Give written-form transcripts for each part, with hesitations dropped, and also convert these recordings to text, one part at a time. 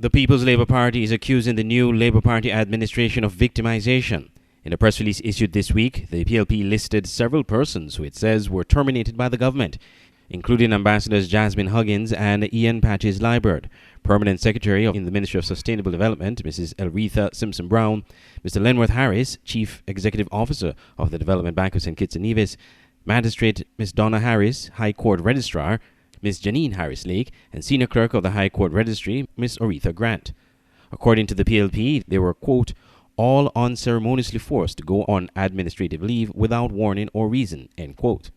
The People's Labour Party is accusing the new Labour Party administration of victimization. In a press release issued this week, the PLP listed several persons who it says were terminated by the government, including Ambassadors Jasmine Huggins and Ian Patches-Liburd, Permanent Secretary in the Ministry of Sustainable Development, Mrs. Elretha Simpson-Brown, Mr. Lenworth Harris, Chief Executive Officer of the Development Bank of St. Kitts and Nevis, Magistrate Ms. Donna Harris, High Court Registrar, Ms. Janine Harris-Lake, and Senior Clerk of the High Court Registry, Ms. Oretha Grant. According to the PLP, they were, quote, all unceremoniously forced to go on administrative leave without warning or reason, end quote.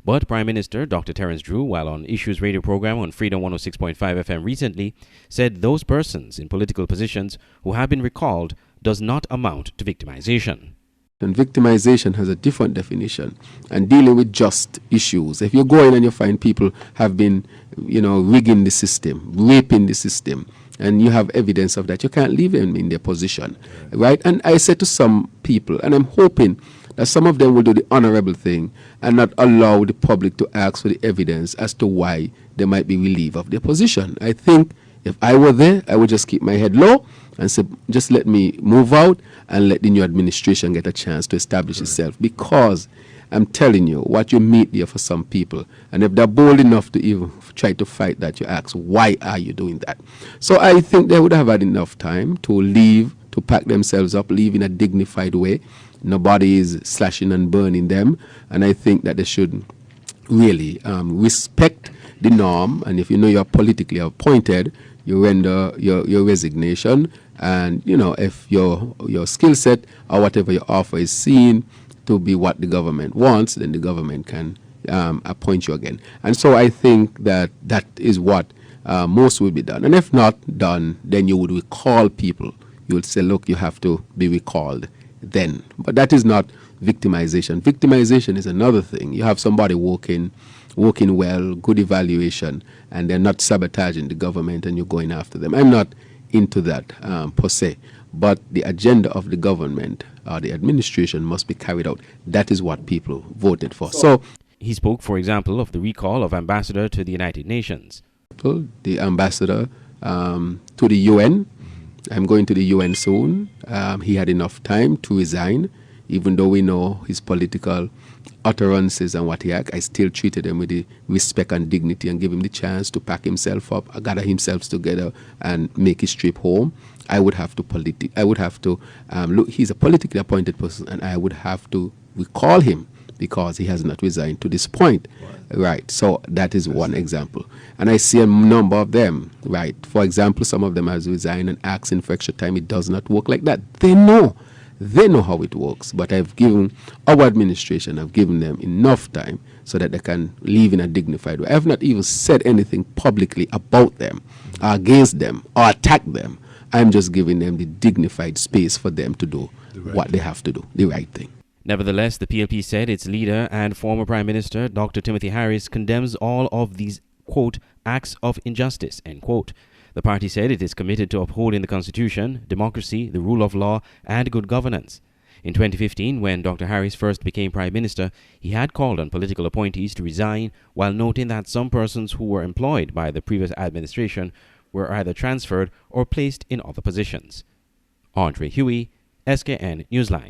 But Prime Minister Dr. Terence Drew, while on Issues radio program on Freedom 106.5 FM recently, said those persons in political positions who have been recalled does not amount to victimization. And victimization has a different definition and dealing with just issues. If you go in and you find people have been, rigging the system, raping the system, and you have evidence of that, you can't leave them in their position, right? And I said to some people, and I'm hoping that some of them will do the honorable thing and not allow the public to ask for the evidence as to why they might be relieved of their position. I think if I were there, I would just keep my head low and say, just let me move out and let the new administration get a chance to establish itself. Because I'm telling you, what you meet there for some people, and if they're bold enough to even try to fight that, you ask, why are you doing that? So I think they would have had enough time to leave, to pack themselves up, leave in a dignified way. Nobody is slashing and burning them. And I think that they should really respect the norm. And if you know you're politically appointed, you render your resignation. And, if your skill set or whatever your offer is seen to be what the government wants, then the government can appoint you again. And so I think that is what most will be done. And if not done, then you would recall people. You would say, look, you have to be recalled then. But that is not victimization. Victimization is another thing. You have somebody working well, good evaluation, and they're not sabotaging the government and you're going after them. I'm not into that per se. But the agenda of the government or the administration must be carried out. That is what people voted for. So he spoke, for example, of the recall of ambassador to the United Nations. The ambassador to the UN. I'm going to the UN soon. He had enough time to resign, even though we know his political utterances and what he had. I still treated him with the respect and dignity and give him the chance to pack himself up, gather himself together, and make his trip home. I would have to look. He's a politically appointed person, and I would have to recall him because he has not resigned to this point. Right. So that is one example. And I see a number of them. Right. For example, some of them has resigned and asking for extra time. It does not work like that. They know how it works. But our administration, I've given them enough time so that they can live in a dignified way. I have not even said anything publicly about them, or against them, or attack them. I'm just giving them the dignified space for them to do what they have to do, the right thing. Nevertheless, the PLP said its leader and former Prime Minister, Dr. Timothy Harris, condemns all of these, quote, acts of injustice, end quote. The party said it is committed to upholding the Constitution, democracy, the rule of law, and good governance. In 2015, when Dr. Harris first became Prime Minister, he had called on political appointees to resign while noting that some persons who were employed by the previous administration were either transferred or placed in other positions. Andre Huey, SKN Newsline.